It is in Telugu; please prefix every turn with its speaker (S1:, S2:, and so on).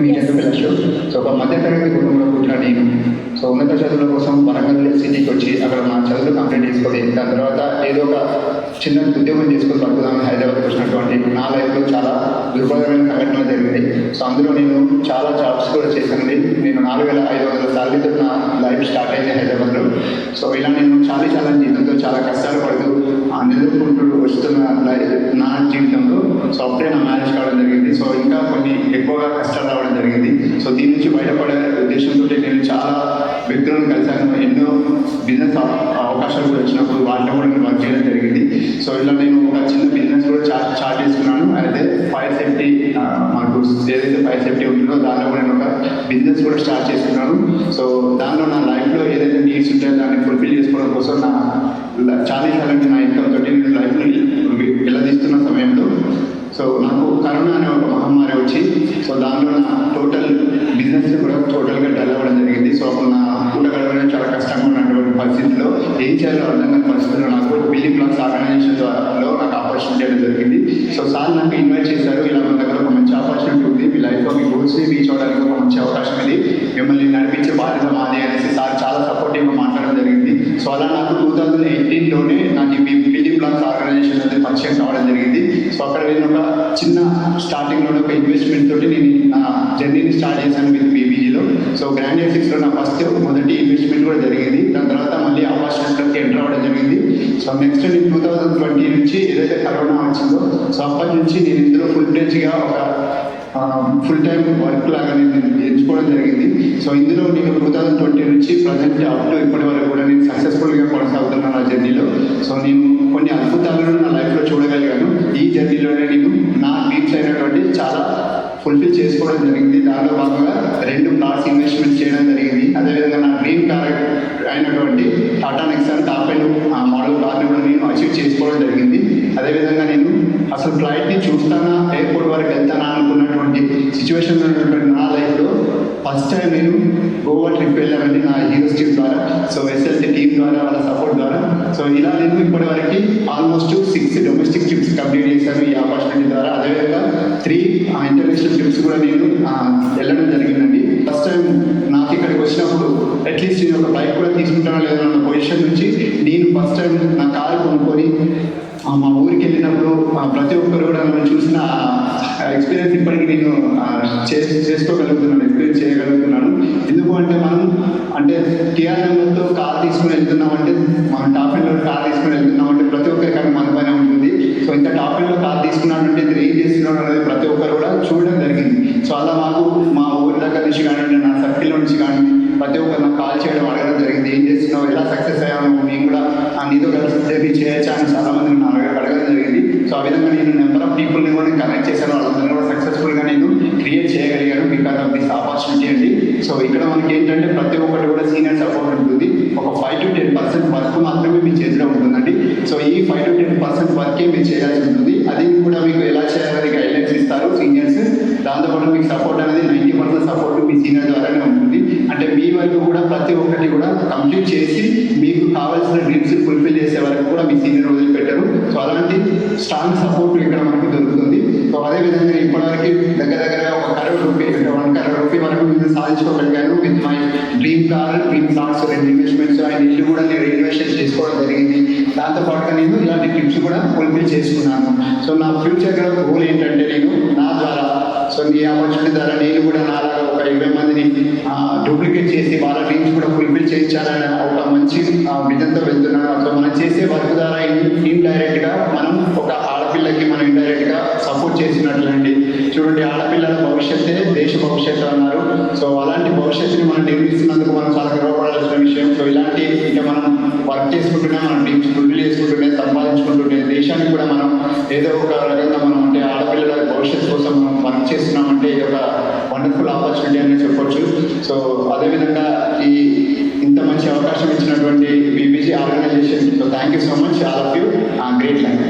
S1: మీ 10th క్లాస్. సో ఒక మధ్యతరగతి కుటుంబంలో పుట్టిన నేను సో ఉన్నత చదువుల కోసం వరంగల్ సిటీకి వచ్చి అక్కడ నా చదువులు కంప్లీట్ చేసుకొని దాని తర్వాత ఏదో ఒక చిన్న ఉద్యోగం చేసుకొని బతుకుదామని హైదరాబాద్కి వచ్చినటువంటి నా లైఫ్లో చాలా దుర్భరమైన సంఘటనలు జరిగింది. సో అందులో నేను చాలా జాబ్స్ కూడా చేశానండి. నేను 4,500 సాలరీతో నా లైఫ్ స్టార్ట్ అయింది హైదరాబాద్లో. సో ఇలా నేను చాలా జీవితంతో చాలా కష్టాలు పడుతూ నిలుపుకుంటూ వస్తున్న నా జీవితంలో సో అప్పుడే నా మ్యారేజ్ కావడం జరిగింది. సో ఇంకా కొన్ని ఎక్కువగా కష్టాలు రావడం జరిగింది. సో దీని నుంచి బయటపడే ఉద్దేశంతో నేను చాలా వ్యక్తులను కలిశాను. ఎన్నో బిజినెస్ అవకాశాలు కూడా వచ్చినప్పుడు వాటిలో కూడా నేను వర్క్ చేయడం జరిగింది. సో ఇలా నేను ఒక చిన్న బిజినెస్ కూడా స్టార్ట్ చేసుకున్నాను. అయితే ఫైర్ సేఫ్టీ మాకు ఏదైతే ఫైర్ సేఫ్టీ ఉంటుందో దానిలో కూడా నేను ఒక బిజినెస్ కూడా స్టార్ట్ చేసుకున్నాను. సో దానిలో నా లైఫ్లో ఏదైతే నీడ్స్ ఉంటాయో దాన్ని ఫుల్ఫిల్ చేసుకోవడం కోసం చాలా నా ఇన్కమ్ తోటి నేను లైఫ్ని వెళ్ళదీస్తున్న సమయంలో సో నాకు కరోనా అనే ఒక మహమ్మారి వచ్చి సో దానిలో నా టోటల్ బిజినెస్ కూడా టోటల్గా డల్ అవ్వడం జరిగింది. సో అప్పుడు నా పూట గడవడం చాలా కష్టంగా ఉన్నటువంటి పరిస్థితిలో ఏం చేయాలో అర్థం కాని పరిస్థితిలో నాకు బిల్డింగ్ బ్లాక్స్ ఆర్గనైజేషన్ ద్వారా నాకు ఆపర్చునిటీ అనేది జరిగింది. సో సార్ నాకు ఇన్వైట్ చేశారు. ఇలా మన దగ్గర ఒక మంచి ఆపర్చునిటీ ఉంది, మీ లైఫ్లో మీ గోల్స్ని రీచ్ అవ్వడానికి ఒక మంచి అవకాశం ఇది, మిమ్మల్ని నడిపించే బాధ్యత మాది అనేసి సార్ చాలా సపోర్టివ్గా మాట్లాడడం జరిగింది. సో అలా నాకు 2018లోనే నాకు ఈ బిల్డింగ్ బ్లాక్స్ ఆర్గనైజేషన్ అనేది పరిచయం కావడం జరిగింది. సో అక్కడ నేను ఒక చిన్న స్టార్టింగ్లో ఒక ఇన్వెస్ట్మెంట్ తోటి నేను నా జర్నీని స్టార్ట్ చేశాను విత్ బీబీజీలో. సో గ్రాండ్ ఎసిక్స్లో నా మొదటి ఇన్వెస్ట్మెంట్ కూడా జరిగింది. దాని తర్వాత మళ్ళీ ఆపర్చునిటీలోకి ఎంటర్ అవ్వడం జరిగింది. సో నెక్స్ట్ నేను 2020 నుంచి ఏదైతే కరోనా వచ్చిందో సో అప్పటి నుంచి నేను ఇందులో ఫుల్ టైం వర్క్ లాగా నేను ఎంచుకోవడం జరిగింది. సో ఇందులో నేను 2020 నుంచి ప్రజెంట్ అప్ టు ఇప్పటి వరకు కూడా నేను సక్సెస్ఫుల్గా కొనసాగుతున్నాను నా జర్నీలో. సో నేను కొన్ని అద్భుతాలను నా లైఫ్లో చూడగలిగాను. ఈ జర్నీలోనే నేను నా డ్రీమ్స్ అయినటువంటి చాలా ఫుల్ఫిల్ చేసుకోవడం జరిగింది. దానిలో భాగంగా 2 కార్స్ ఇన్వెస్ట్మెంట్ చేయడం జరిగింది. అదేవిధంగా నా డ్రీమ్ కార్ అయినటువంటి Tata Nexon top end model కార్ని కూడా నేను అచీవ్ చేసుకోవడం జరిగింది. అదేవిధంగా నేను అసలు ఫ్లైట్ని చూస్తానా ఎయిర్పోర్ట్ వరకు వెళ్తానా అనుకున్నటువంటి సిచ్యువేషన్ ఉన్నటువంటి నా లైఫ్లో ఫస్ట్ టైం నేను గోవా ట్రిప్ వెళ్ళానండి నా హీరోస్ టీమ్ ద్వారా. సో ఎస్ఎల్టీ టీమ్ ద్వారా వాళ్ళ సపోర్ట్ ద్వారా. సో ఇలా నేను ఇప్పటి వరకు ఆల్మోస్ట్ 6 డొమెస్టిక్ ట్రిప్స్ కంప్లీట్ చేశాను ఈ ఆపర్చునిటీ ద్వారా. అదేవిధంగా 3 ఇంటర్నేషనల్ ట్రిప్స్ కూడా నేను వెళ్ళడం జరిగిందండి. ఫస్ట్ టైం నాకు ఇక్కడికి వచ్చినప్పుడు అట్లీస్ట్ నేను ఒక బైక్ కూడా తీసుకుంటానో లేదో అన్న పొజిషన్ నుంచి నేను ఫస్ట్ టైం నా కారు కొనుక్కొని మా ఊరికి వెళ్ళినప్పుడు ప్రతి ఒక్కరు కూడా నన్ను చూసిన ఎక్స్పీరియన్స్ ఇప్పటికీ నేను ఎక్స్పీరియన్స్ చేయగలుగుతున్నాను. ఎందుకు అంటే మనం కియా నెంబర్తో కార్ తీసుకుని వెళ్తున్నామంటే మనం టాప్ ఎండ్లో కార్ తీసుకుని వెళ్తున్నామంటే ప్రతి ఒక్కరికి అది మన పైన ఉంటుంది. సో ఇంత టాప్ ఎండ్లో కార్ తీసుకున్నాడంటే ఇది ఏం చేస్తున్నాడు అనేది ప్రతి ఒక్కరు కూడా చూడడం జరిగింది. సో అలా మాకు మా ఊరి దగ్గర నుంచి కానివ్వండి, నా సర్కిల్లో నుంచి కానివ్వండి, ప్రతి ఒక్కరు నాకు కాల్ చేయడం అడగడం జరిగింది. ఏం చేస్తున్నావు, ఎలా సక్సెస్ అయ్యాము, నేను కూడా నీతో కలిసి జర్నీ చేయొచ్చా అని చాలామంది నన్ను అడగడం జరిగింది. సో ఆ విధంగా నేను నెంబర్ ఆఫ్ పీపుల్ని కూడా కనెక్ట్ చేశాను. వాళ్ళందరూ కూడా సక్సెస్ఫుల్గా నేను క్రియేట్ చేయగలిగాను బికాస్ ఆఫ్ దిస్ ఆపర్చునిటీ అండి. సో ఇక్కడ మనకి ఏంటంటే ప్రతి ఒక్కటి కూడా సీనియర్ సపోర్ట్ ఉంటుంది. ఒక 5 to 10% వర్క్ మాత్రమే మీ చేతిలో ఉంటుందండి. సో ఈ 5 to 10% వర్కే మీరు చేయాల్సి ఉంటుంది. అది కూడా మీకు ఎలా చేయాలని గైడ్లైన్స్ ఇస్తారు సీనియర్స్. దాంతోపాటు మీకు సపోర్ట్ అనేది 90% సపోర్ట్ మీ సీనియర్ ద్వారానే ఉంటుంది. అంటే మీ వరకు కూడా ప్రతి ఒక్కటి కూడా కంప్లీట్ చేసి మీకు కావాల్సిన డ్రీమ్స్ ఫుల్ఫిల్ చేసే వరకు కూడా మీ సీనియర్ వదిలిపెట్టారు. సో అలాంటి స్ట్రాంగ్ సపోర్ట్ ఇక్కడ మనకు దొరుకుతుంది. సో అదేవిధంగా ఇప్పటివరకు దగ్గర ఒక 1 crore రూపీ 1 crore రూపీ వరకు నేను సాధించుకోగలిగాను with my dream car, dream plots, 2 investments and ఇల్లు కూడా నేను ఇన్వెస్ట్ చేసుకోవడం జరిగింది. దాంతోపాటుగా నేను ఇలాంటి ట్రిప్స్ కూడా ఫుల్ఫిల్ చేసుకున్నాను. సో నా ఫ్యూచర్ గోల్ ఏంటంటే నేను నా ద్వారా సో ఈ ఆపర్చునిటీ ద్వారా నేను కూడా నాలాగా ఒక 20 మందిని డూప్లికేట్ చేసి వాళ్ళ డ్రీమ్స్ కూడా ఫుల్ఫిల్ చేయించాలని ఒక మంచి విజన్తో వెళ్తున్నాను. సో మనం చేసే వర్క్ ద్వారా ఇండైరెక్ట్గా మనం ఒక ఆడపిల్లకి మనం ఇండైరెక్ట్గా సపోర్ట్ చేసినట్లండి. చూడండి, ఆడపిల్లల భవిష్యత్తే దేశ భవిష్యత్తు అన్నారు. సో అలాంటి భవిష్యత్తుని మనం నిర్మిస్తున్నందుకు మనం చాలా గర్వపడాల్సిన విషయం. సో ఇలాంటి ఇంకా మనం వర్క్ చేసుకుంటూనే మనం డ్రీమ్స్ ఫుల్ఫిల్ చేసుకుంటూనే సంపాదించుకుంటుంటే దేశానికి కూడా మనం ఏదో ఒక రకంగా మనం ఆడపిల్లల భవిష్యత్తు కోసం మనం వర్క్ చేస్తున్నామంటే ఇది ఒక వండర్ఫుల్ ఆపర్చునిటీ అని చెప్పొచ్చు. సో అదేవిధంగా ఇంత మంచి అవకాశం ఇచ్చినటువంటి BBG organization, so thank you so much all of you. Great life.